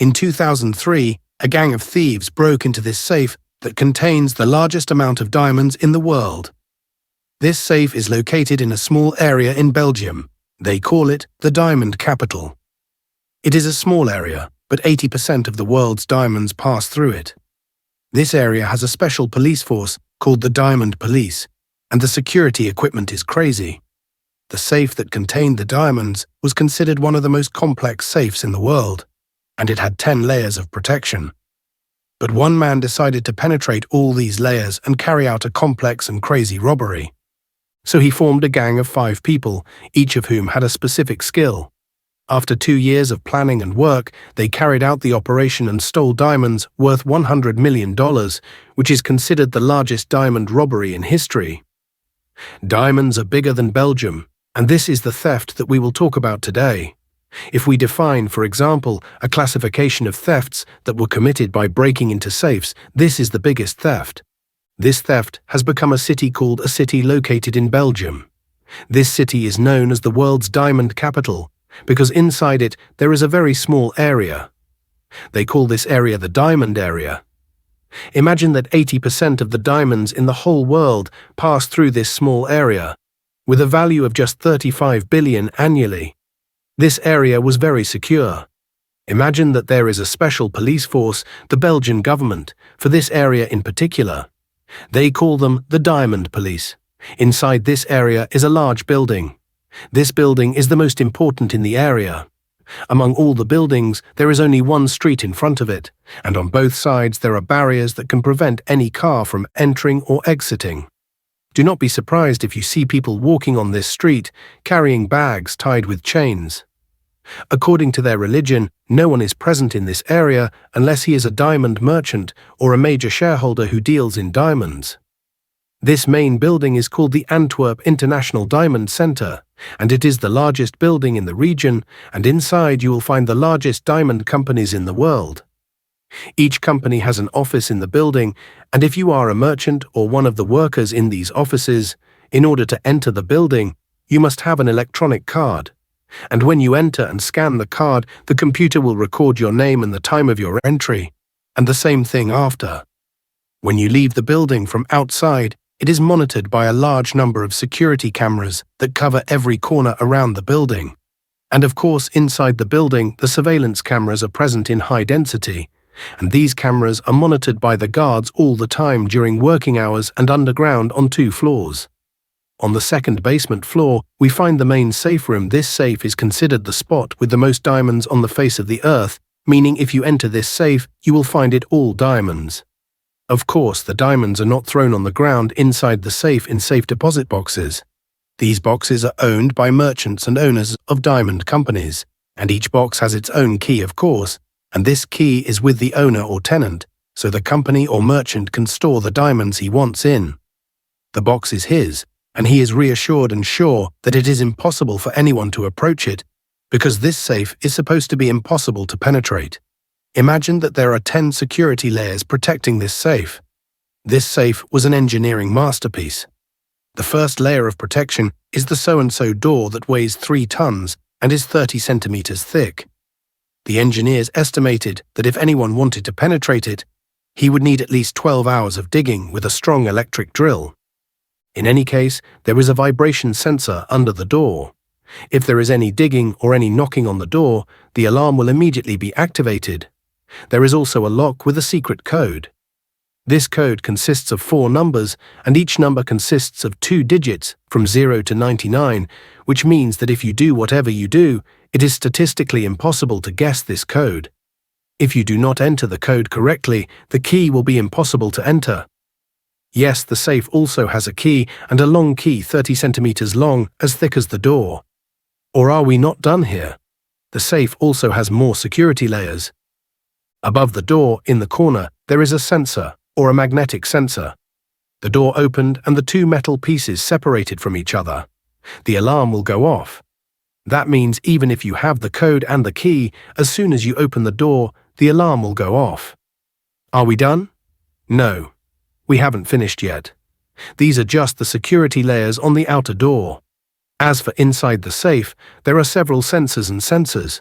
In 2003, a gang of thieves broke into this safe that contains the largest amount of diamonds in the world. This safe is located in a small area in Belgium. They call it the Diamond Capital. It is a small area, but 80% of the world's diamonds pass through it. This area has a special police force called the Diamond Police, and the security equipment is crazy. The safe that contained the diamonds was considered one of the most complex safes in the world, and it had 10 layers of protection. But one man decided to penetrate all these layers and carry out a complex and crazy robbery. So he formed a gang of 5 people, each of whom had a specific skill. After 2 years of planning and work, they carried out the operation and stole diamonds worth $100 million, which is considered the largest diamond robbery in history. Diamonds are bigger than Belgium, and this is the theft that we will talk about today. If we define, for example, a classification of thefts that were committed by breaking into safes, this is the biggest theft. This theft has become a city called a city located in Belgium. This city is known as the world's diamond capital, because inside it there is a very small area. They call this area the diamond area. Imagine that 80% of the diamonds in the whole world pass through this small area, with a value of just 35 billion annually. This area was very secure. Imagine that there is a special police force, the Belgian government, for this area in particular. They call them the Diamond Police. Inside this area is a large building. This building is the most important in the area. Among all the buildings, there is only one street in front of it, and on both sides there are barriers that can prevent any car from entering or exiting. Do not be surprised if you see people walking on this street, carrying bags tied with chains. According to their religion, no one is present in this area unless he is a diamond merchant or a major shareholder who deals in diamonds. This main building is called the Antwerp Diamond Center, and it is the largest building in the region, and inside you will find the largest diamond companies in the world. Each company has an office in the building, and if you are a merchant or one of the workers in these offices, in order to enter the building, you must have an electronic card. And when you enter and scan the card, the computer will record your name and the time of your entry, and the same thing after. When you leave the building from outside, it is monitored by a large number of security cameras that cover every corner around the building. And of course, inside the building, the surveillance cameras are present in high density, and these cameras are monitored by the guards all the time during working hours and underground on 2 floors. On the second basement floor, we find the main safe room. This safe is considered the spot with the most diamonds on the face of the earth, meaning if you enter this safe, you will find it all diamonds. Of course, the diamonds are not thrown on the ground inside the safe in safe deposit boxes. These boxes are owned by merchants and owners of diamond companies, and each box has its own key, of course, and this key is with the owner or tenant, so the company or merchant can store the diamonds he wants in. The box is his, and he is reassured and sure that it is impossible for anyone to approach it, because this safe is supposed to be impossible to penetrate. Imagine that there are 10 security layers protecting this safe. This safe was an engineering masterpiece. The first layer of protection is the so-and-so door that weighs 3 tons and is 30 centimeters thick. The engineers estimated that if anyone wanted to penetrate it, he would need at least 12 hours of digging with a strong electric drill. In any case, there is a vibration sensor under the door. If there is any digging or any knocking on the door, the alarm will immediately be activated. There is also a lock with a secret code. This code consists of 4 numbers, and each number consists of 2 digits from 0 to 99, which means that if you do whatever you do, it is statistically impossible to guess this code. If you do not enter the code correctly, the key will be impossible to enter. Yes, the safe also has a key, and a long key 30 centimeters long, as thick as the door. Or are we not done here? The safe also has more security layers. Above the door, in the corner, there is a sensor, or a magnetic sensor. The door opened and the 2 metal pieces separated from each other. The alarm will go off. That means even if you have the code and the key, as soon as you open the door, the alarm will go off. Are we done? No. We haven't finished yet. These are just the security layers on the outer door. As for inside the safe, there are several sensors and sensors.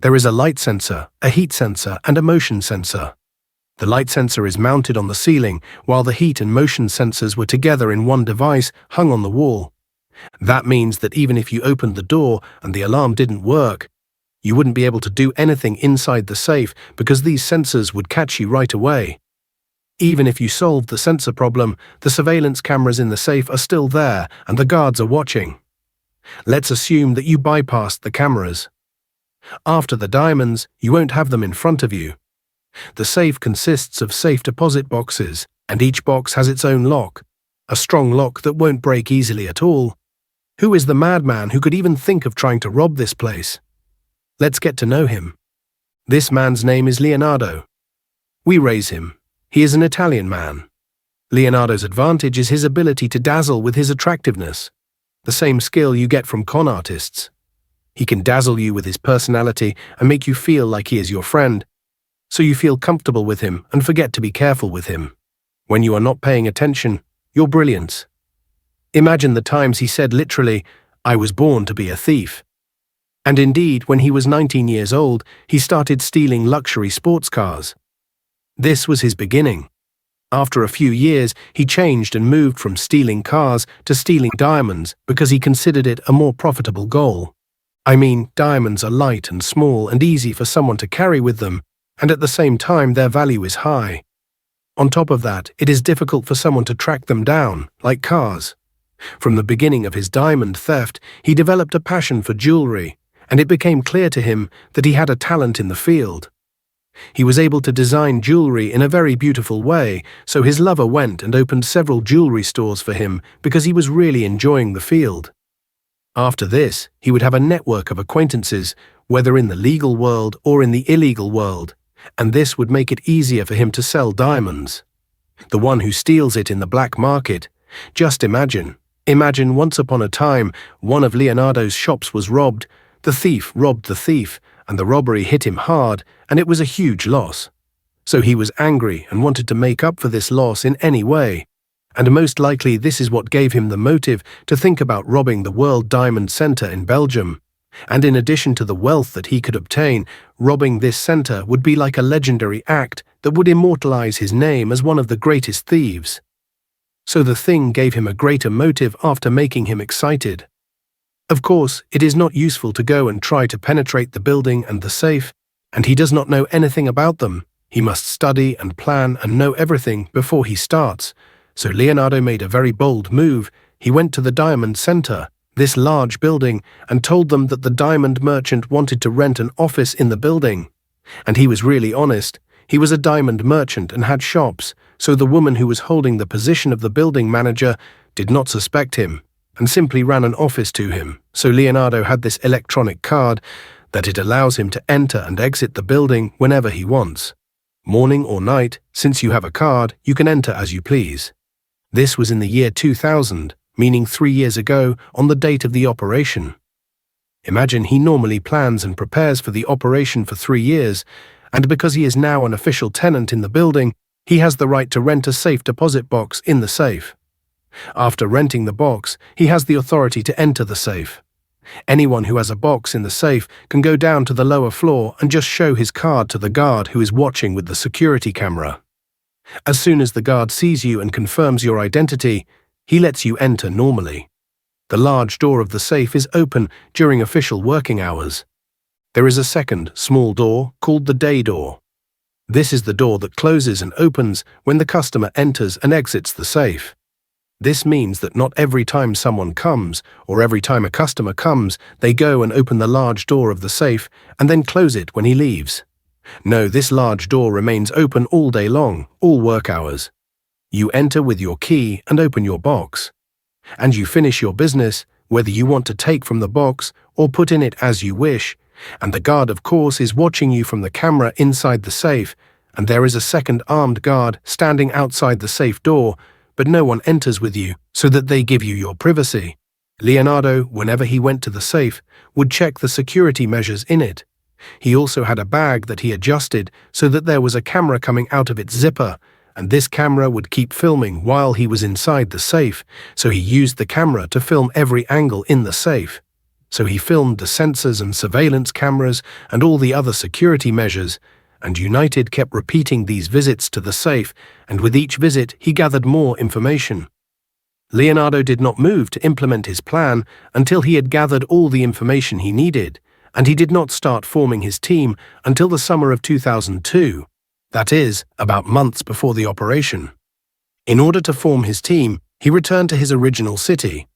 There is a light sensor, a heat sensor, and a motion sensor. The light sensor is mounted on the ceiling, while the heat and motion sensors were together in one device hung on the wall. That means that even if you opened the door and the alarm didn't work, you wouldn't be able to do anything inside the safe because these sensors would catch you right away. Even if you solved the sensor problem, the surveillance cameras in the safe are still there and the guards are watching. Let's assume that you bypassed the cameras. After the diamonds, you won't have them in front of you. The safe consists of safe deposit boxes, and each box has its own lock, a strong lock that won't break easily at all. Who is the madman who could even think of trying to rob this place? Let's get to know him. This man's name is Leonardo. We raise him. He is an Italian man. Leonardo's advantage is his ability to dazzle with his attractiveness, the same skill you get from con artists. He can dazzle you with his personality and make you feel like he is your friend, so you feel comfortable with him and forget to be careful with him. When you are not paying attention, your brilliance. Imagine the times he said literally, "I was born to be a thief." And indeed, when he was 19 years old, he started stealing luxury sports cars. This was his beginning. After a few years, he changed and moved from stealing cars to stealing diamonds because he considered it a more profitable goal. I mean, diamonds are light and small and easy for someone to carry with them, and at the same time their value is high. On top of that, it is difficult for someone to track them down, like cars. From the beginning of his diamond theft, he developed a passion for jewelry, and it became clear to him that he had a talent in the field. He was able to design jewelry in a very beautiful way, so his lover went and opened several jewelry stores for him because he was really enjoying the field. After this, he would have a network of acquaintances, whether in the legal world or in the illegal world, and this would make it easier for him to sell diamonds. The one who steals it in the black market. Just imagine once upon a time, one of Leonardo's shops was robbed, the thief robbed the thief, and the robbery hit him hard, and it was a huge loss. So he was angry and wanted to make up for this loss in any way. And most likely this is what gave him the motive to think about robbing the World Diamond Center in Belgium. And in addition to the wealth that he could obtain, robbing this center would be like a legendary act that would immortalize his name as one of the greatest thieves. So the thing gave him a greater motive after making him excited. Of course, it is not useful to go and try to penetrate the building and the safe, and he does not know anything about them. He must study and plan and know everything before he starts. So Leonardo made a very bold move. He went to the Diamond Center, this large building, and told them that the diamond merchant wanted to rent an office in the building. And he was really honest. He was a diamond merchant and had shops, so the woman who was holding the position of the building manager did not suspect him and simply ran an office to him. So Leonardo had this electronic card that it allows him to enter and exit the building whenever he wants. Morning or night, since you have a card, you can enter as you please. This was in the year 2000, meaning 3 years ago on the date of the operation. Imagine he normally plans and prepares for the operation for 3 years, and because he is now an official tenant in the building, he has the right to rent a safe deposit box in the safe. After renting the box, he has the authority to enter the safe. Anyone who has a box in the safe can go down to the lower floor and just show his card to the guard who is watching with the security camera. As soon as the guard sees you and confirms your identity, he lets you enter normally. The large door of the safe is open during official working hours. There is a second, small door called the day door. This is the door that closes and opens when the customer enters and exits the safe. This means that not every time someone comes, or every time a customer comes, they go and open the large door of the safe and then close it when he leaves. No, this large door remains open all day long, all work hours. You enter with your key and open your box. And you finish your business, whether you want to take from the box or put in it as you wish, and the guard of course is watching you from the camera inside the safe, and there is a second armed guard standing outside the safe door, but no one enters with you, so that they give you your privacy. Leonardo, whenever he went to the safe, would check the security measures in it. He also had a bag that he adjusted so that there was a camera coming out of its zipper, and this camera would keep filming while he was inside the safe, so he used the camera to film every angle in the safe. so he filmed the sensors and surveillance cameras and all the other security measures, and United kept repeating these visits to the safe, and with each visit he gathered more information. Leonardo did not move to implement his plan until he had gathered all the information he needed, and he did not start forming his team until the summer of 2002, that is, about months before the operation. In order to form his team, he returned to his original city,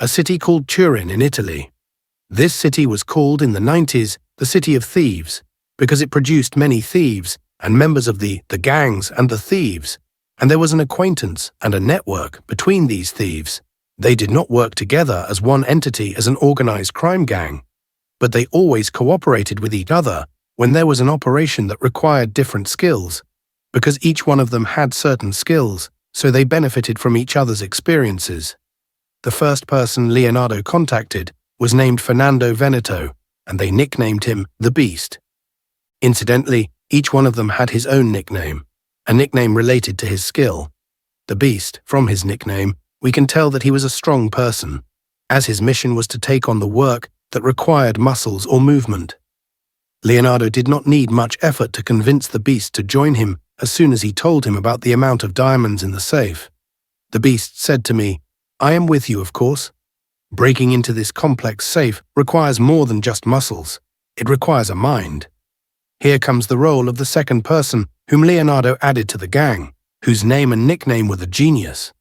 a city called Turin in Italy. This city was called in the 90s the City of Thieves, because it produced many thieves and members of the gangs and the thieves, and there was an acquaintance and a network between these thieves. They did not work together as one entity as an organized crime gang, but they always cooperated with each other when there was an operation that required different skills, because each one of them had certain skills, so they benefited from each other's experiences. The first person Leonardo contacted was named Fernando Veneto, and they nicknamed him the Beast. Incidentally, each one of them had his own nickname, a nickname related to his skill. The Beast, from his nickname, we can tell that he was a strong person, as his mission was to take on the work that required muscles or movement. Leonardo did not need much effort to convince the Beast to join him as soon as he told him about the amount of diamonds in the safe. The Beast said to me, "I am with you, of course. Breaking into this complex safe requires more than just muscles. It requires a mind." Here comes the role of the second person whom Leonardo added to the gang, whose name and nickname were the Genius.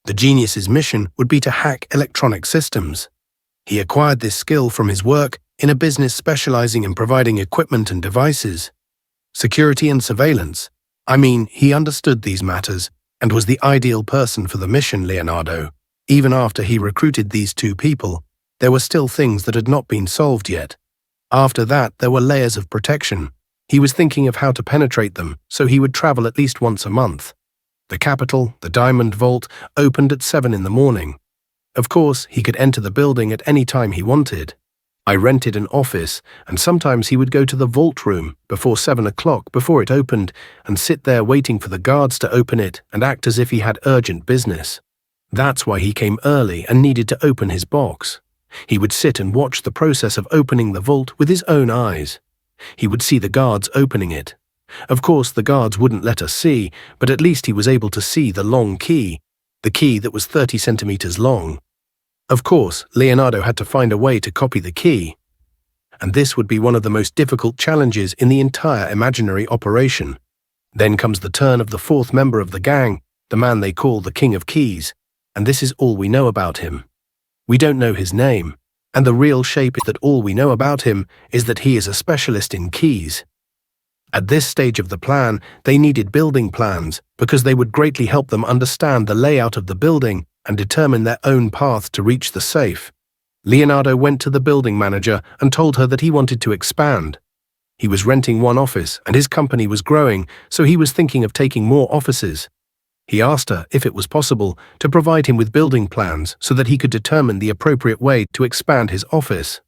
The Genius's mission would be to hack electronic systems. He acquired this skill from his work in a business specializing in providing equipment and devices. Security and surveillance. He understood these matters and was the ideal person for the mission, Leonardo. Even after he recruited these two people, there were still things that had not been solved yet. After that, there were layers of protection. He was thinking of how to penetrate them, so he would travel at least once a month. The capital, the Diamond Vault, opened at 7 in the morning. Of course, he could enter the building at any time he wanted. I rented an office, and sometimes he would go to the vault room before 7 o'clock before it opened and sit there waiting for the guards to open it and act as if he had urgent business. That's why he came early and needed to open his box. He would sit and watch the process of opening the vault with his own eyes. He would see the guards opening it. Of course, the guards wouldn't let us see, but at least he was able to see the long key, the key that was 30 centimeters long. Of course, Leonardo had to find a way to copy the key, and this would be one of the most difficult challenges in the entire imaginary operation. Then comes the turn of the fourth member of the gang, the man they call the King of Keys, and this is all we know about him. We don't know his name, and the real shape is that all we know about him is that he is a specialist in keys. At this stage of the plan, they needed building plans because they would greatly help them understand the layout of the building and determine their own path to reach the safe. Leonardo went to the building manager and told her that he wanted to expand. He was renting one office and his company was growing, so he was thinking of taking more offices. He asked her if it was possible to provide him with building plans so that he could determine the appropriate way to expand his office.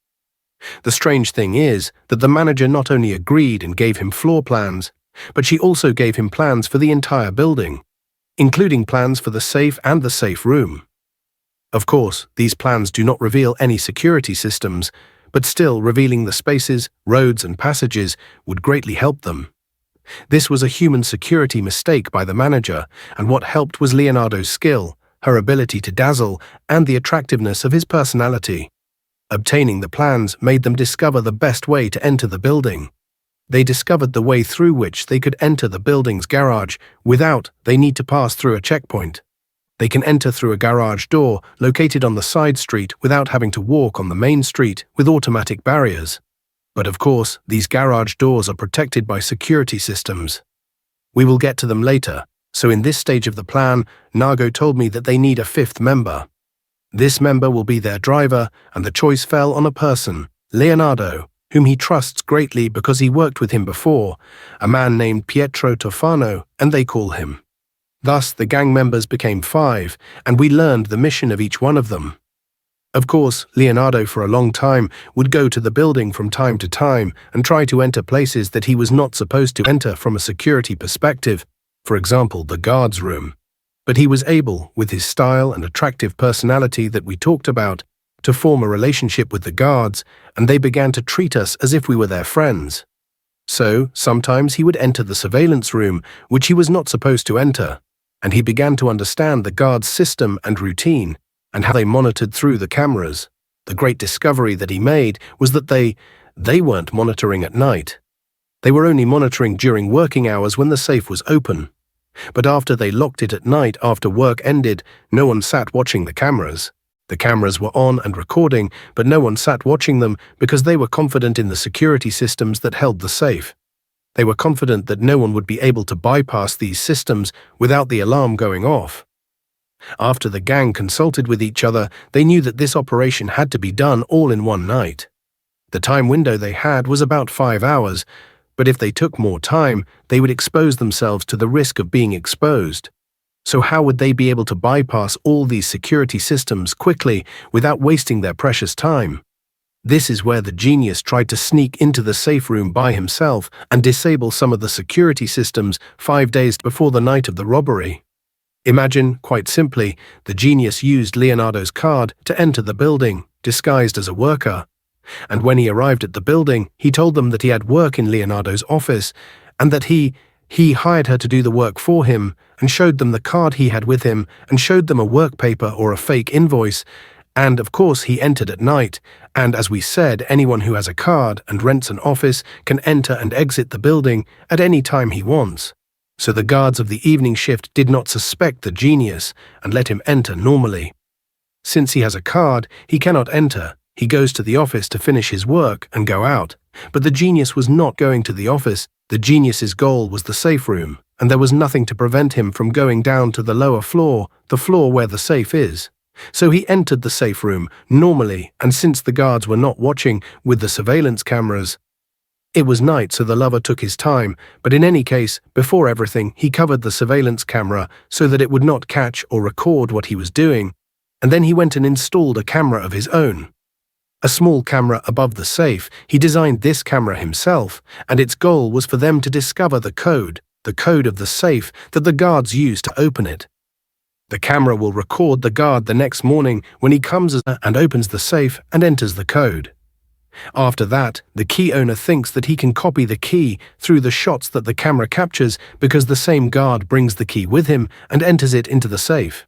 The strange thing is that the manager not only agreed and gave him floor plans, but she also gave him plans for the entire building, including plans for the safe and the safe room. Of course, these plans do not reveal any security systems, but still revealing the spaces, roads, and passages would greatly help them. This was a human security mistake by the manager, and what helped was Leonardo's skill, her ability to dazzle, and the attractiveness of his personality. Obtaining the plans made them discover the best way to enter the building. They discovered the way through which they could enter the building's garage without they need to pass through a checkpoint. They can enter through a garage door located on the side street without having to walk on the main street with automatic barriers. But of course, these garage doors are protected by security systems. We will get to them later, so in this stage of the plan, Nago told me that they need a fifth member. This member will be their driver, and the choice fell on a person, Leonardo, whom he trusts greatly because he worked with him before, a man named Pietro Tofano, and they call him. Thus, the gang members became 5, and we learned the mission of each one of them. Of course, Leonardo for a long time would go to the building from time to time and try to enter places that he was not supposed to enter from a security perspective, for example, the guards' room. But he was able, with his style and attractive personality that we talked about, to form a relationship with the guards, and they began to treat us as if we were their friends. So, sometimes he would enter the surveillance room, which he was not supposed to enter, and he began to understand the guards' system and routine, and how they monitored through the cameras. The great discovery that he made was that they weren't monitoring at night. They were only monitoring during working hours when the safe was open. But after they locked it at night after work ended, no one sat watching the cameras. The cameras were on and recording, but no one sat watching them because they were confident in the security systems that held the safe. They were confident that no one would be able to bypass these systems without the alarm going off. After the gang consulted with each other, they knew that this operation had to be done all in one night. The time window they had was about 5 hours, but if they took more time, they would expose themselves to the risk of being exposed. So how would they be able to bypass all these security systems quickly without wasting their precious time? This is where the genius tried to sneak into the safe room by himself and disable some of the security systems 5 days before the night of the robbery. Imagine, quite simply, the genius used Leonardo's card to enter the building, disguised as a worker. And when he arrived at the building, he told them that he had work in Leonardo's office and that he hired her to do the work for him, and showed them the card he had with him and showed them a work paper or a fake invoice. And of course he entered at night, and as we said, anyone who has a card and rents an office can enter and exit the building at any time he wants. So the guards of the evening shift did not suspect the genius and let him enter normally. Since he has a card, he cannot enter. He goes to the office to finish his work and go out. But the genius was not going to the office. The genius's goal was the safe room, and there was nothing to prevent him from going down to the lower floor, the floor where the safe is. So he entered the safe room normally, and since the guards were not watching with the surveillance cameras, it was night, so the lover took his time, but in any case, before everything, he covered the surveillance camera so that it would not catch or record what he was doing, and then he went and installed a camera of his own. A small camera above the safe. He designed this camera himself, and its goal was for them to discover the code of the safe that the guards used to open it. The camera will record the guard the next morning when he comes and opens the safe and enters the code. After that, the key owner thinks that he can copy the key through the shots that the camera captures because the same guard brings the key with him and enters it into the safe.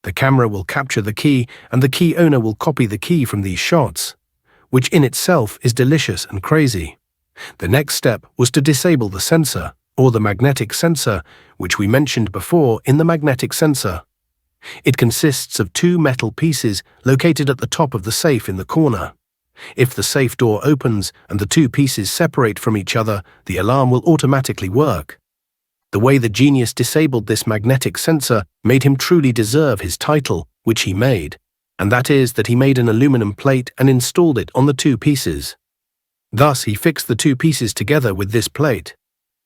The camera will capture the key, and the key owner will copy the key from these shots, which in itself is delicious and crazy. The next step was to disable the sensor, or the magnetic sensor, which we mentioned before in the magnetic sensor. It consists of 2 metal pieces located at the top of the safe in the corner. If the safe door opens and the 2 pieces separate from each other, the alarm will automatically work. The way the genius disabled this magnetic sensor made him truly deserve his title, which he made, and that is that he made an aluminum plate and installed it on the 2 pieces. Thus he fixed the 2 pieces together with this plate.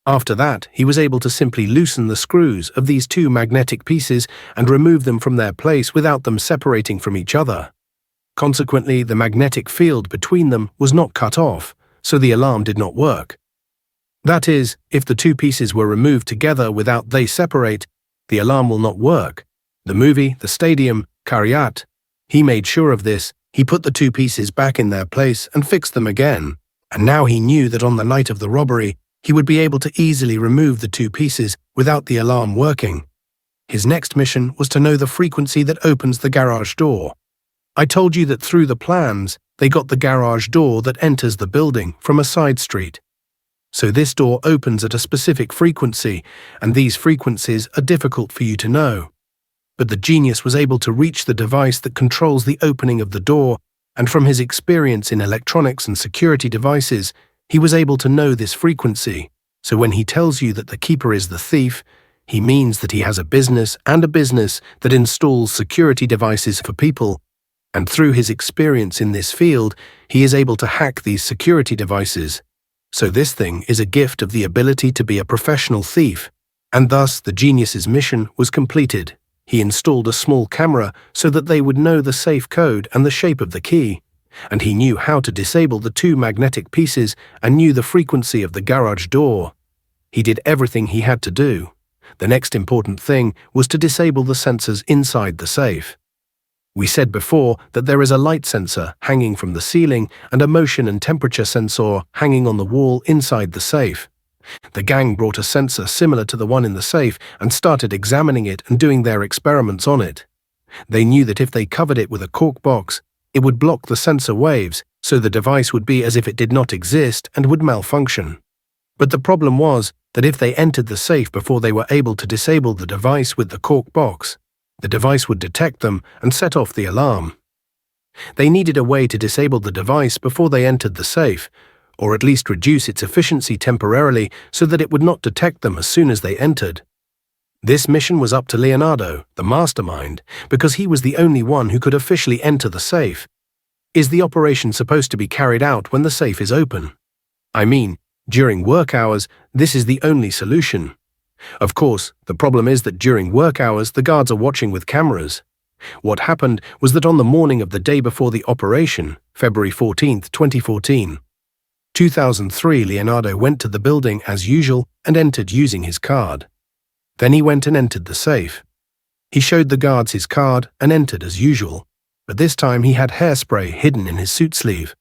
After that, he was able to simply loosen the screws of these 2 magnetic pieces and remove them from their place without them separating from each other. Consequently, the magnetic field between them was not cut off, so the alarm did not work. That is, if the 2 pieces were removed together without they separate, the alarm will not work. The movie, the stadium, Kariat, he made sure of this. He put the 2 pieces back in their place and fixed them again. And now he knew that on the night of the robbery, he would be able to easily remove the 2 pieces without the alarm working. His next mission was to know the frequency that opens the garage door. I told you that through the plans, they got the garage door that enters the building from a side street. So this door opens at a specific frequency, and these frequencies are difficult for you to know. But the genius was able to reach the device that controls the opening of the door, and from his experience in electronics and security devices, he was able to know this frequency. So when he tells you that the keeper is the thief, he means that he has a business that installs security devices for people, and through his experience in this field, he is able to hack these security devices. So this thing is a gift of the ability to be a professional thief, and thus the genius's mission was completed. He installed a small camera so that they would know the safe code and the shape of the key, and he knew how to disable the 2 magnetic pieces and knew the frequency of the garage door. He did everything he had to do. The next important thing was to disable the sensors inside the safe. We said before that there is a light sensor hanging from the ceiling and a motion and temperature sensor hanging on the wall inside the safe. The gang brought a sensor similar to the one in the safe and started examining it and doing their experiments on it. They knew that if they covered it with a cork box, it would block the sensor waves, so the device would be as if it did not exist and would malfunction. But the problem was that if they entered the safe before they were able to disable the device with the cork box, the device would detect them and set off the alarm. They needed a way to disable the device before they entered the safe, or at least reduce its efficiency temporarily so that it would not detect them as soon as they entered. This mission was up to Leonardo, the mastermind, because he was the only one who could officially enter the safe. Is the operation supposed to be carried out when the safe is open? I mean, during work hours, this is the only solution. Of course, the problem is that during work hours, the guards are watching with cameras. What happened was that on the morning of the day before the operation, February 14, 2003, Leonardo went to the building as usual and entered using his card. Then he went and entered the safe. He showed the guards his card and entered as usual, but this time he had hairspray hidden in his suit sleeve.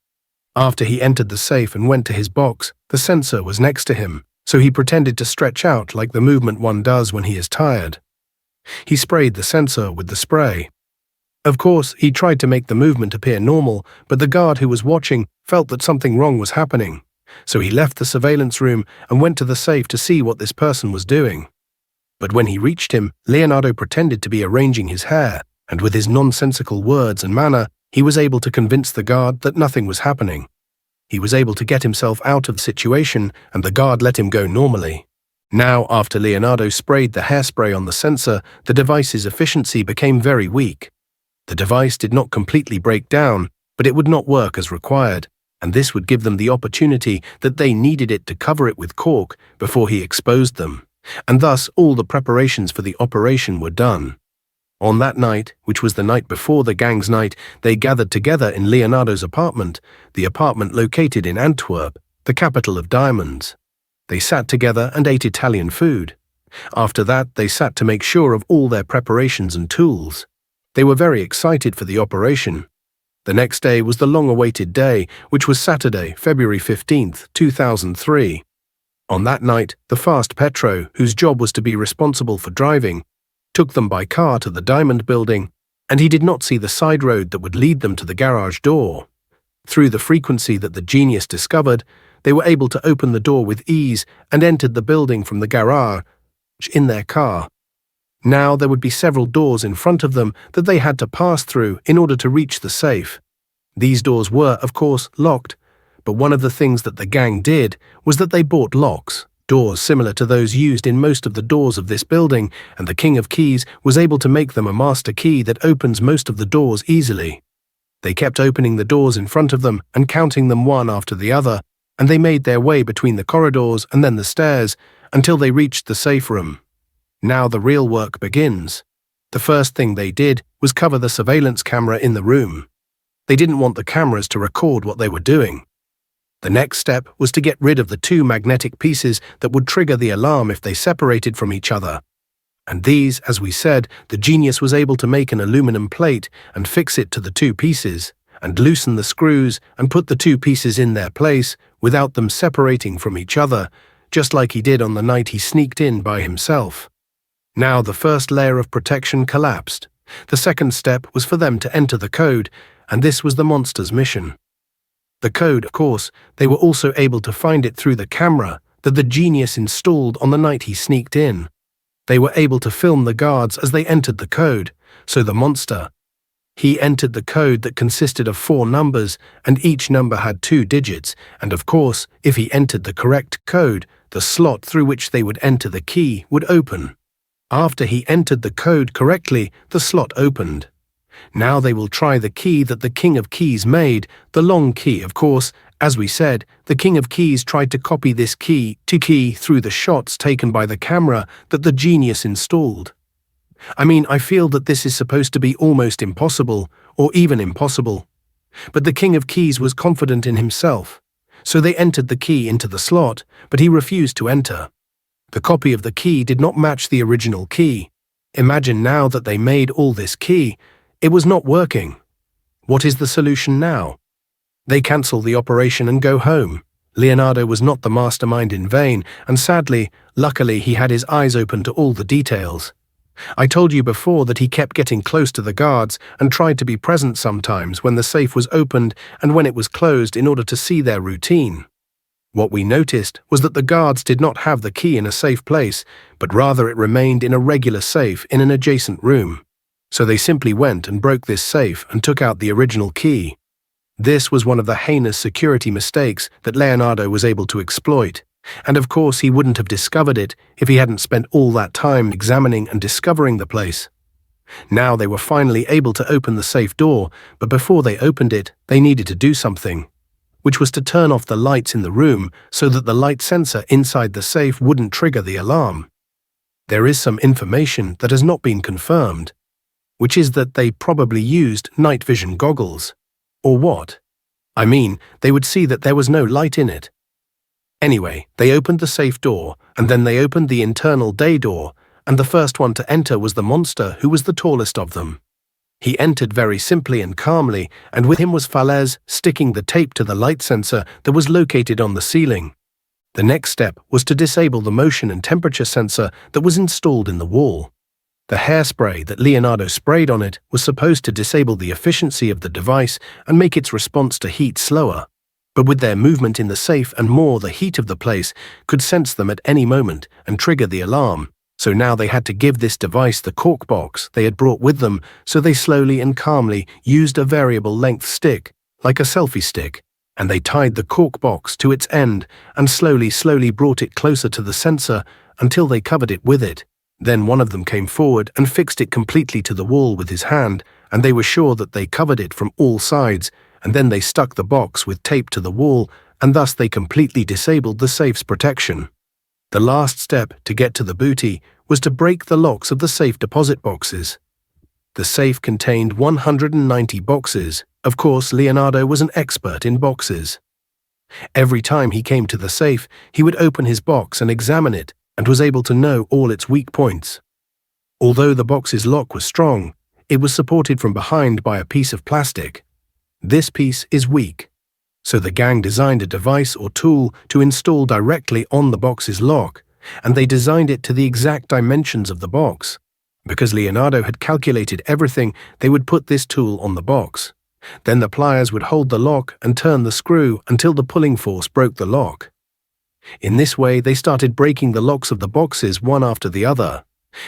After he entered the safe and went to his box, the sensor was next to him, so he pretended to stretch out like the movement one does when he is tired. He sprayed the sensor with the spray. Of course, he tried to make the movement appear normal, but the guard who was watching felt that something wrong was happening, so he left the surveillance room and went to the safe to see what this person was doing. But when he reached him, Leonardo pretended to be arranging his hair, and with his nonsensical words and manner, he was able to convince the guard that nothing was happening. He was able to get himself out of the situation, and the guard let him go normally. Now, after Leonardo sprayed the hairspray on the sensor, the device's efficiency became very weak. The device did not completely break down, but it would not work as required, and this would give them the opportunity that they needed it to cover it with cork before he exposed them, and thus all the preparations for the operation were done. On that night, which was the night before the gang's night, they gathered together in Leonardo's apartment, the apartment located in Antwerp, the capital of diamonds. They sat together and ate Italian food. After that, they sat to make sure of all their preparations and tools. They were very excited for the operation. The next day was the long-awaited day, which was Saturday, February 15, 2003. On that night, the fast Petro, whose job was to be responsible for driving, took them by car to the diamond building, and he did not see the side road that would lead them to the garage door. Through the frequency that the genius discovered, they were able to open the door with ease and entered the building from the garage in their car. Now there would be several doors in front of them that they had to pass through in order to reach the safe. These doors were, of course, locked, but one of the things that the gang did was that they bought locks, doors similar to those used in most of the doors of this building, and the King of Keys was able to make them a master key that opens most of the doors easily. They kept opening the doors in front of them and counting them one after the other, and they made their way between the corridors and then the stairs until they reached the safe room. Now the real work begins. The first thing they did was cover the surveillance camera in the room. They didn't want the cameras to record what they were doing. The next step was to get rid of the two magnetic pieces that would trigger the alarm if they separated from each other. And these, as we said, the genius was able to make an aluminum plate and fix it to the two pieces, and loosen the screws and put the two pieces in their place without them separating from each other, just like he did on the night he sneaked in by himself. Now the first layer of protection collapsed. The second step was for them to enter the code, and this was the monster's mission. The code, of course, they were also able to find it through the camera that the genius installed on the night he sneaked in. They were able to film the guards as they entered the code, so the monster, he entered the code that consisted of 4 numbers, and each number had 2 digits, and of course, if he entered the correct code, the slot through which they would enter the key would open. After he entered the code correctly, the slot opened. Now they will try the key that the King of Keys made, the long key, of course. As we said, the King of Keys tried to copy this key to key through the shots taken by the camera that the genius installed. I feel that this is supposed to be almost impossible, or even impossible. But the King of Keys was confident in himself, so they entered the key into the slot, but he refused to enter. The copy of the key did not match the original key. Imagine now that they made all this key. It was not working. What is the solution now? They cancel the operation and go home. Leonardo was not the mastermind in vain, and sadly, luckily he had his eyes open to all the details. I told you before that he kept getting close to the guards and tried to be present sometimes when the safe was opened and when it was closed in order to see their routine. What we noticed was that the guards did not have the key in a safe place, but rather it remained in a regular safe in an adjacent room. So they simply went and broke this safe and took out the original key. This was one of the heinous security mistakes that Leonardo was able to exploit. And of course he wouldn't have discovered it if he hadn't spent all that time examining and discovering the place. Now they were finally able to open the safe door, but before they opened it, they needed to do something, which was to turn off the lights in the room so that the light sensor inside the safe wouldn't trigger the alarm. There is some information that has not been confirmed, which is that they probably used night vision goggles. Or what? I mean, they would see that there was no light in it. Anyway, they opened the safe door, and then they opened the internal day door, and the first one to enter was the monster who was the tallest of them. He entered very simply and calmly, and with him was Falaise sticking the tape to the light sensor that was located on the ceiling. The next step was to disable the motion and temperature sensor that was installed in the wall. The hairspray that Leonardo sprayed on it was supposed to disable the efficiency of the device and make its response to heat slower. But with their movement in the safe and more, the heat of the place could sense them at any moment and trigger the alarm. So now they had to give this device the cork box they had brought with them, so they slowly and calmly used a variable length stick, like a selfie stick, and they tied the cork box to its end and slowly brought it closer to the sensor until they covered it with it. Then one of them came forward and fixed it completely to the wall with his hand, and they were sure that they covered it from all sides, and then they stuck the box with tape to the wall, and thus they completely disabled the safe's protection. The last step to get to the booty was to break the locks of the safe deposit boxes. The safe contained 190 boxes. Of course, Leonardo was an expert in boxes. Every time he came to the safe, he would open his box and examine it, and was able to know all its weak points. Although the box's lock was strong, it was supported from behind by a piece of plastic. This piece is weak. So the gang designed a device or tool to install directly on the box's lock, and they designed it to the exact dimensions of the box. Because Leonardo had calculated everything, they would put this tool on the box. Then the pliers would hold the lock and turn the screw until the pulling force broke the lock. In this way, they started breaking the locks of the boxes one after the other.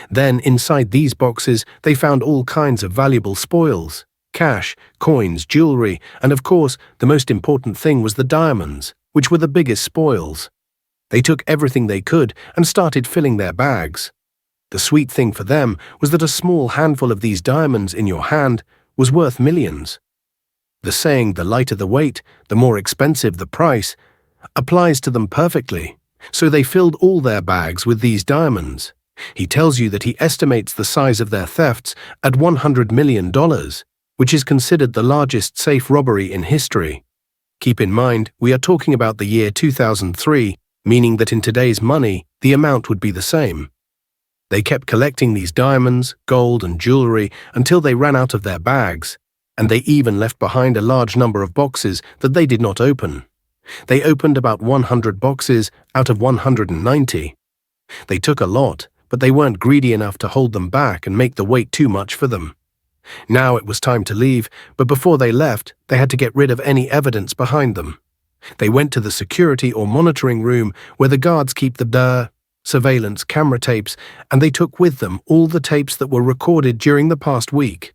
Then, inside these boxes, they found all kinds of valuable spoils. Cash, coins, jewelry, and of course, the most important thing was the diamonds, which were the biggest spoils. They took everything they could and started filling their bags. The sweet thing for them was that a small handful of these diamonds in your hand was worth millions. The saying, the lighter the weight, the more expensive the price, applies to them perfectly. So they filled all their bags with these diamonds. He tells you that he estimates the size of their thefts at $100 million, which is considered the largest safe robbery in history. Keep in mind, we are talking about the year 2003, meaning that in today's money, the amount would be the same. They kept collecting these diamonds, gold, and jewelry until they ran out of their bags, and they even left behind a large number of boxes that they did not open. They opened about 100 boxes out of 190. They took a lot, but they weren't greedy enough to hold them back and make the weight too much for them. Now it was time to leave, but before they left, they had to get rid of any evidence behind them. They went to the security or monitoring room where the guards keep the surveillance camera tapes, and they took with them all the tapes that were recorded during the past week.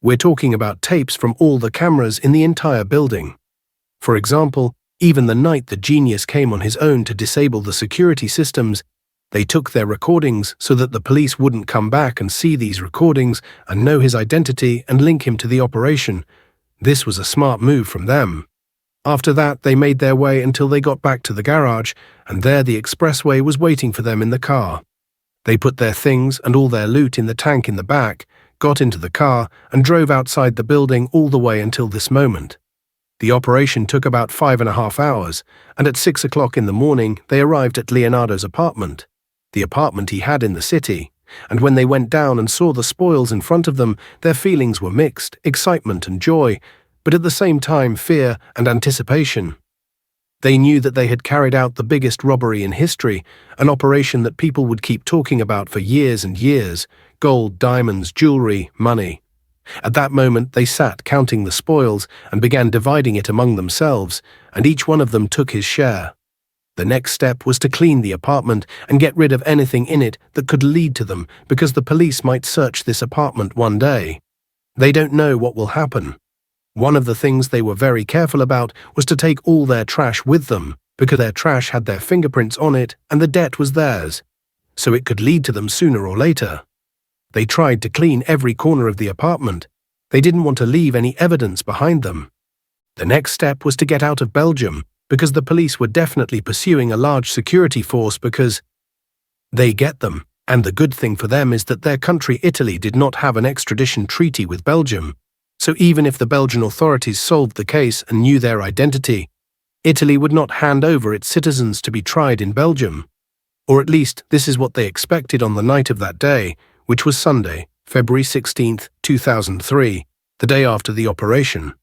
We're talking about tapes from all the cameras in the entire building. For example, even the night the genius came on his own to disable the security systems, they took their recordings so that the police wouldn't come back and see these recordings and know his identity and link him to the operation. This was a smart move from them. After that, they made their way until they got back to the garage, and there the expressway was waiting for them in the car. They put their things and all their loot in the tank in the back, got into the car, and drove outside the building all the way until this moment. The operation took about 5.5 hours, and at 6 o'clock in the morning they arrived at Leonardo's apartment, the apartment he had in the city, And when they went down and saw the spoils in front of them, their feelings were mixed, excitement and joy, but at the same time fear and anticipation. They knew that they had carried out the biggest robbery in history, an operation that people would keep talking about for years and years: gold, diamonds, jewelry, money. At that moment they sat counting the spoils and began dividing it among themselves, and each one of them took his share. The next step was to clean the apartment and get rid of anything in it that could lead to them, because the police might search this apartment one day. They don't know what will happen. One of the things they were very careful about was to take all their trash with them, because their trash had their fingerprints on it and the debt was theirs, so it could lead to them sooner or later. They tried to clean every corner of the apartment. They didn't want to leave any evidence behind them. The next step was to get out of Belgium, because the police were definitely pursuing a large security force, because they get them. And the good thing for them is that their country, Italy, did not have an extradition treaty with Belgium. So even if the Belgian authorities solved the case and knew their identity, Italy would not hand over its citizens to be tried in Belgium. Or at least this is what they expected on the night of that day, which was Sunday, February 16th, 2003, the day after the operation.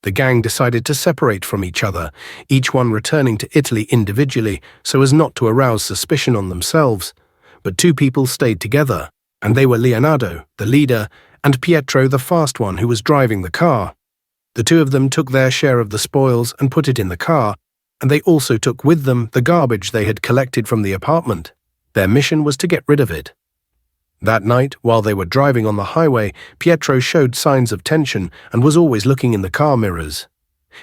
The gang decided to separate from each other, each one returning to Italy individually so as not to arouse suspicion on themselves. But two people stayed together, and they were Leonardo, the leader, and Pietro, the fast one who was driving the car. The two of them took their share of the spoils and put it in the car, and they also took with them the garbage they had collected from the apartment. Their mission was to get rid of it. That night, while they were driving on the highway, Pietro showed signs of tension and was always looking in the car mirrors.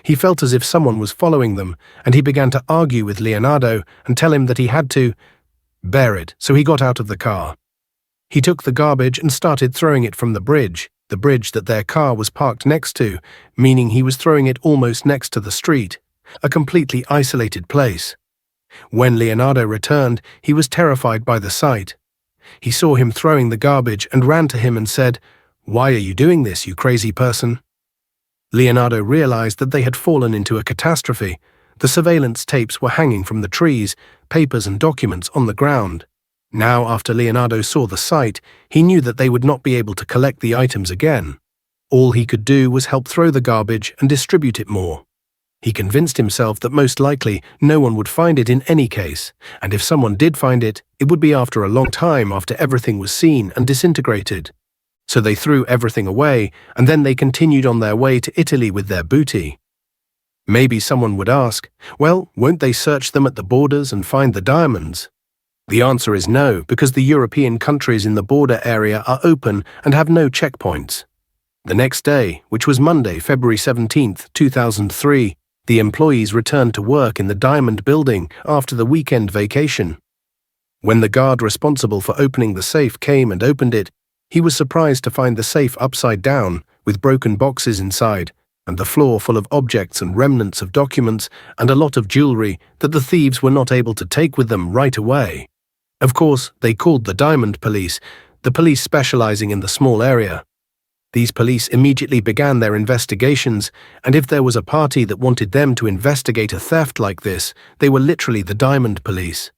He felt as if someone was following them, and he began to argue with Leonardo and tell him that he had to bear it, so he got out of the car. He took the garbage and started throwing it from the bridge that their car was parked next to, meaning he was throwing it almost next to the street, a completely isolated place. When Leonardo returned, he was terrified by the sight. He saw him throwing the garbage and ran to him and said, "Why are you doing this, you crazy person?" Leonardo realized that they had fallen into a catastrophe. The surveillance tapes were hanging from the trees, papers and documents on the ground. Now, after Leonardo saw the sight, he knew that they would not be able to collect the items again. All he could do was help throw the garbage and distribute it more. He convinced himself that most likely no one would find it in any case, and if someone did find it, it would be after a long time after everything was seen and disintegrated. So they threw everything away, and then they continued on their way to Italy with their booty. Maybe someone would ask, well, won't they search them at the borders and find the diamonds? The answer is no, because the European countries in the border area are open and have no checkpoints. The next day, which was Monday, February 17th, 2003, the employees returned to work in the Diamond Building after the weekend vacation. When the guard responsible for opening the safe came and opened it, he was surprised to find the safe upside down, with broken boxes inside, and the floor full of objects and remnants of documents and a lot of jewelry that the thieves were not able to take with them right away. Of course, they called the Diamond Police, the police specializing in the small area. These police immediately began their investigations, and if there was a party that wanted them to investigate a theft like this, they were literally the Diamond Police.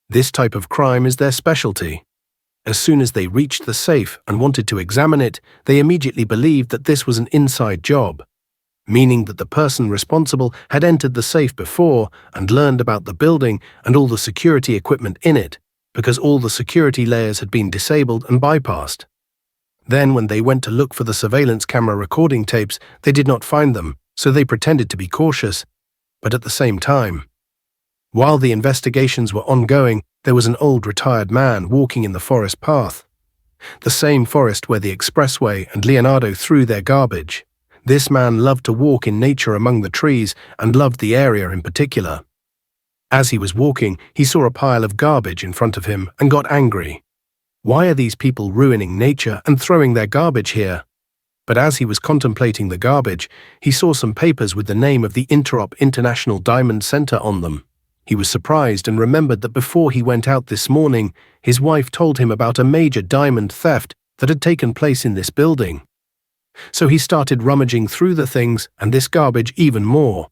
This type of crime is their specialty. As soon as they reached the safe and wanted to examine it, they immediately believed that this was an inside job, meaning that the person responsible had entered the safe before and learned about the building and all the security equipment in it, because all the security layers had been disabled and bypassed. Then when they went to look for the surveillance camera recording tapes, they did not find them, so they pretended to be cautious. But at the same time, while the investigations were ongoing, there was an old retired man walking in the forest path, the same forest where the expressway and Leonardo threw their garbage. This man loved to walk in nature among the trees and loved the area in particular. As he was walking, he saw a pile of garbage in front of him and got angry. Why are these people ruining nature and throwing their garbage here? But as he was contemplating the garbage, he saw some papers with the name of the Antwerp Diamond Center on them. He was surprised and remembered that before he went out this morning, his wife told him about a major diamond theft that had taken place in this building. So he started rummaging through the things and this garbage even more.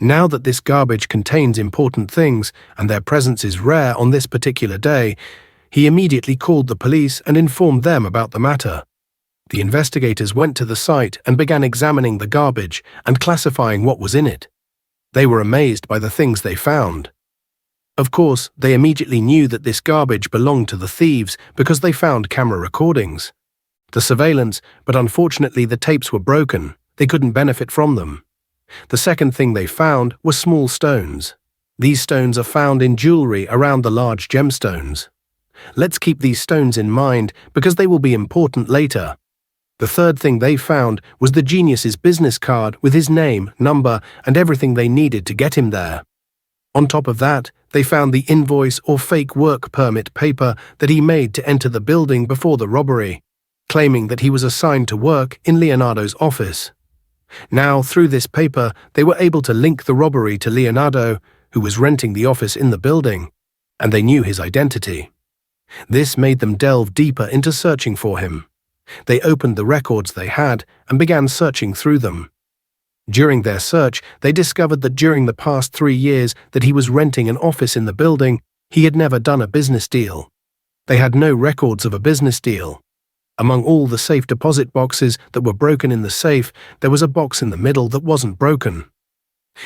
Now that this garbage contains important things and their presence is rare on this particular day, He immediately called the police and informed them about the matter. The investigators went to the site and began examining the garbage and classifying what was in it. They were amazed by the things they found. Of course, they immediately knew that this garbage belonged to the thieves because they found camera recordings. The surveillance, but unfortunately the tapes were broken. They couldn't benefit from them. The second thing they found were small stones. These stones are found in jewelry around the large gemstones. Let's keep these stones in mind because they will be important later. The third thing they found was the genius's business card with his name, number, and everything they needed to get him there. On top of that, they found the invoice or fake work permit paper that he made to enter the building before the robbery, claiming that he was assigned to work in Leonardo's office. Now, through this paper, they were able to link the robbery to Leonardo, who was renting the office in the building, and they knew his identity. This made them delve deeper into searching for him. They opened the records they had and began searching through them. During their search, they discovered that during the past 3 years that he was renting an office in the building, he had never done a business deal. They had no records of a business deal. Among all the safe deposit boxes that were broken in the safe, there was a box in the middle that wasn't broken.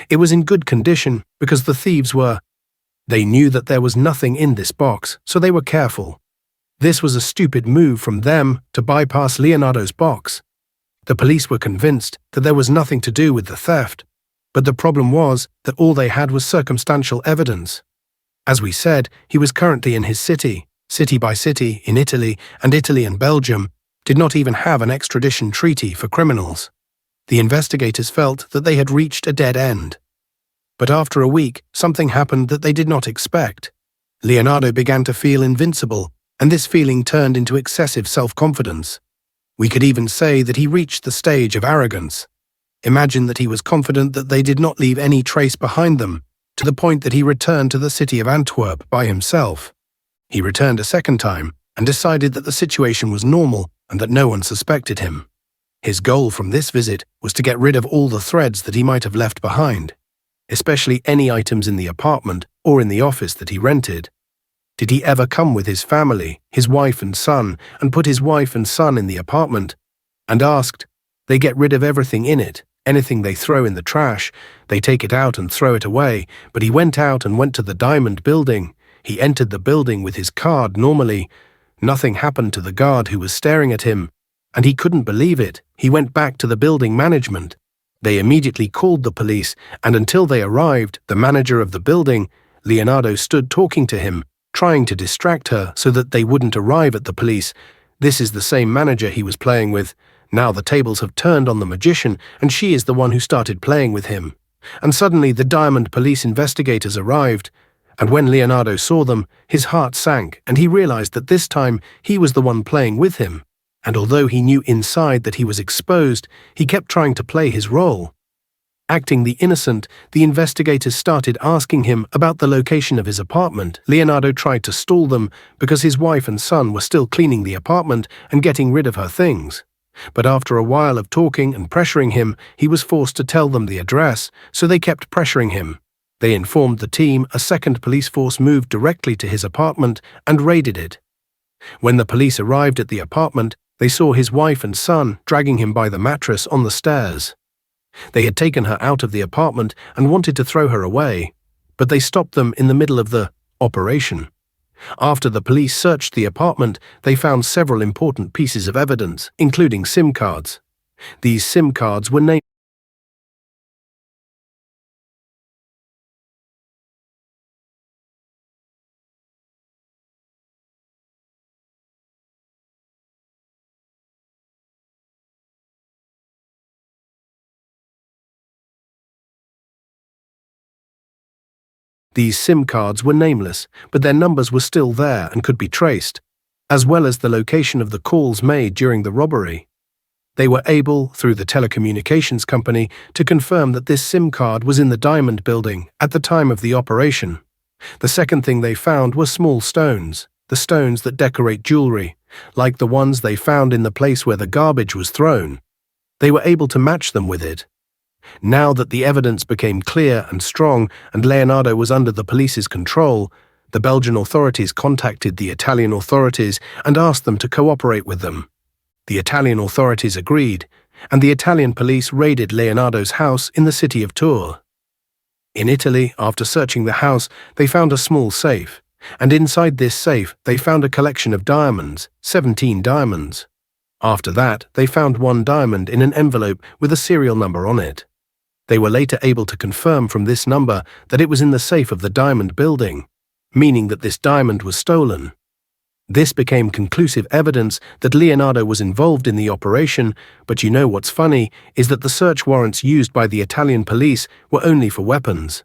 It was in good condition because the thieves were. They knew that there was nothing in this box, so they were careful. This was a stupid move from them to bypass Leonardo's box. The police were convinced that there was nothing to do with the theft, but the problem was that all they had was circumstantial evidence. As we said, he was currently in his city by city, in Italy and Belgium, did not even have an extradition treaty for criminals. The investigators felt that they had reached a dead end. But after a week, something happened that they did not expect. Leonardo began to feel invincible, and this feeling turned into excessive self-confidence. We could even say that he reached the stage of arrogance. Imagine that he was confident that they did not leave any trace behind them, to the point that he returned to the city of Antwerp by himself. He returned a second time and decided that the situation was normal and that no one suspected him. His goal from this visit was to get rid of all the threads that he might have left behind, especially any items in the apartment or in the office that he rented. Did he ever come with his family, his wife and son, and put his wife and son in the apartment? And asked, they get rid of everything in it, anything they throw in the trash, they take it out and throw it away, but he went out and went to the Diamond building. He entered the building with his card normally. Nothing happened to the guard who was staring at him, and he couldn't believe it. He went back to the building management. They immediately called the police, and until they arrived, the manager of the building, Leonardo, stood talking to him, trying to distract her so that they wouldn't arrive at the police. This is the same manager he was playing with. Now the tables have turned on the magician, and she is the one who started playing with him. And suddenly the Diamond police investigators arrived, and when Leonardo saw them, his heart sank, and he realized that this time he was the one playing with him. And although he knew inside that he was exposed, he kept trying to play his role. Acting the innocent, the investigators started asking him about the location of his apartment. Leonardo tried to stall them because his wife and son were still cleaning the apartment and getting rid of her things. But after a while of talking and pressuring him, he was forced to tell them the address, so they kept pressuring him. They informed the team a second police force moved directly to his apartment and raided it. When the police arrived at the apartment, they saw his wife and son dragging him by the mattress on the stairs. They had taken her out of the apartment and wanted to throw her away, but they stopped them in the middle of the operation. After the police searched the apartment, they found several important pieces of evidence, including SIM cards. These SIM cards were named These SIM cards were nameless, but their numbers were still there and could be traced, as well as the location of the calls made during the robbery. They were able, through the telecommunications company, to confirm that this SIM card was in the Diamond building at the time of the operation. The second thing they found were small stones, the stones that decorate jewelry, like the ones they found in the place where the garbage was thrown. They were able to match them with it. Now that the evidence became clear and strong and Leonardo was under the police's control, the Belgian authorities contacted the Italian authorities and asked them to cooperate with them. The Italian authorities agreed, and the Italian police raided Leonardo's house in the city of Tours. In Italy, after searching the house, they found a small safe, and inside this safe they found a collection of diamonds, 17 diamonds. After that, they found one diamond in an envelope with a serial number on it. They were later able to confirm from this number that it was in the safe of the diamond building, meaning that this diamond was stolen. This became conclusive evidence that Leonardo was involved in the operation, but you know what's funny is that the search warrants used by the Italian police were only for weapons.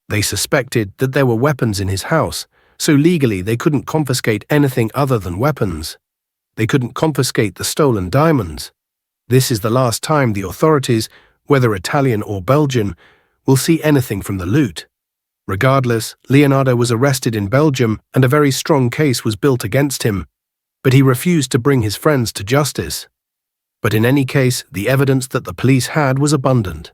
They suspected that there were weapons in his house, so legally they couldn't confiscate anything other than weapons. They couldn't confiscate the stolen diamonds. This is the last time the authorities, whether Italian or Belgian, will see anything from the loot. Regardless, Leonardo was arrested in Belgium and a very strong case was built against him, but he refused to bring his friends to justice. But in any case, the evidence that the police had was abundant.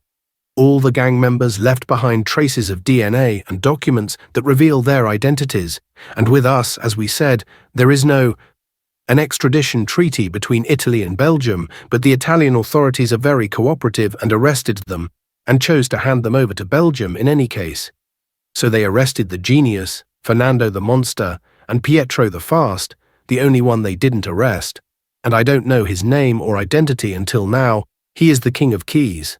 All the gang members left behind traces of DNA and documents that reveal their identities, and with us, as we said, there is an extradition treaty between Italy and Belgium, but the Italian authorities are very cooperative and arrested them, and chose to hand them over to Belgium in any case. So they arrested the genius, Fernando the monster, and Pietro the fast, the only one they didn't arrest, and I don't know his name or identity until now. He is the king of keys.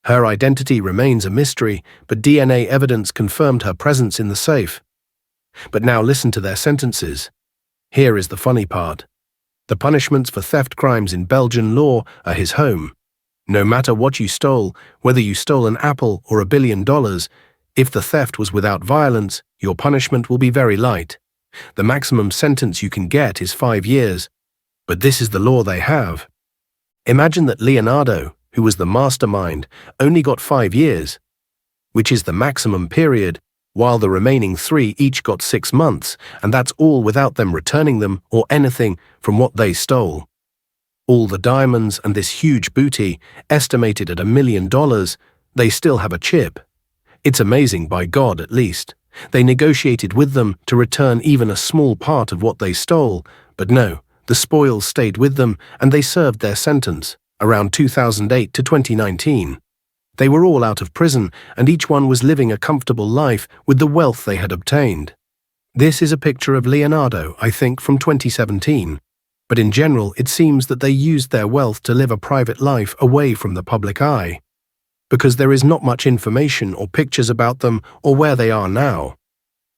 Her identity remains a mystery, but DNA evidence confirmed her presence in the safe. But now listen to their sentences. Here is the funny part. The punishments for theft crimes in Belgian law are his home. No matter what you stole, whether you stole an apple or $1 billion, if the theft was without violence, your punishment will be very light. The maximum sentence you can get is 5 years. But this is the law they have. Imagine that Leonardo, who was the mastermind, only got 5 years, which is the maximum period, while the remaining 3 each got 6 months, and that's all without them returning them or anything from what they stole. All the diamonds and this huge booty, estimated at $1 million, they still have a chip. It's amazing, by God at least. They negotiated with them to return even a small part of what they stole, but no, the spoils stayed with them and they served their sentence, around 2008 to 2019. They were all out of prison and each one was living a comfortable life with the wealth they had obtained. This is a picture of Leonardo, I think, from 2017. But in general, it seems that they used their wealth to live a private life away from the public eye, because there is not much information or pictures about them or where they are now.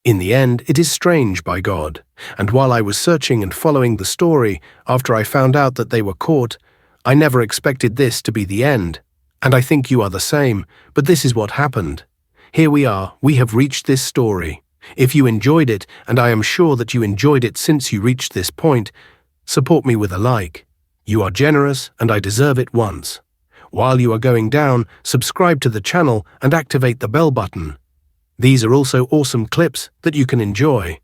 In the end, it is strange, by God, and while I was searching and following the story after I found out that they were caught, I never expected this to be the end, and I think you are the same, but this is what happened. Here we are, we have reached this story. If you enjoyed it, and I am sure that you enjoyed it since you reached this point, support me with a like. You are generous, and I deserve it once. While you are going down, subscribe to the channel and activate the bell button. These are also awesome clips that you can enjoy.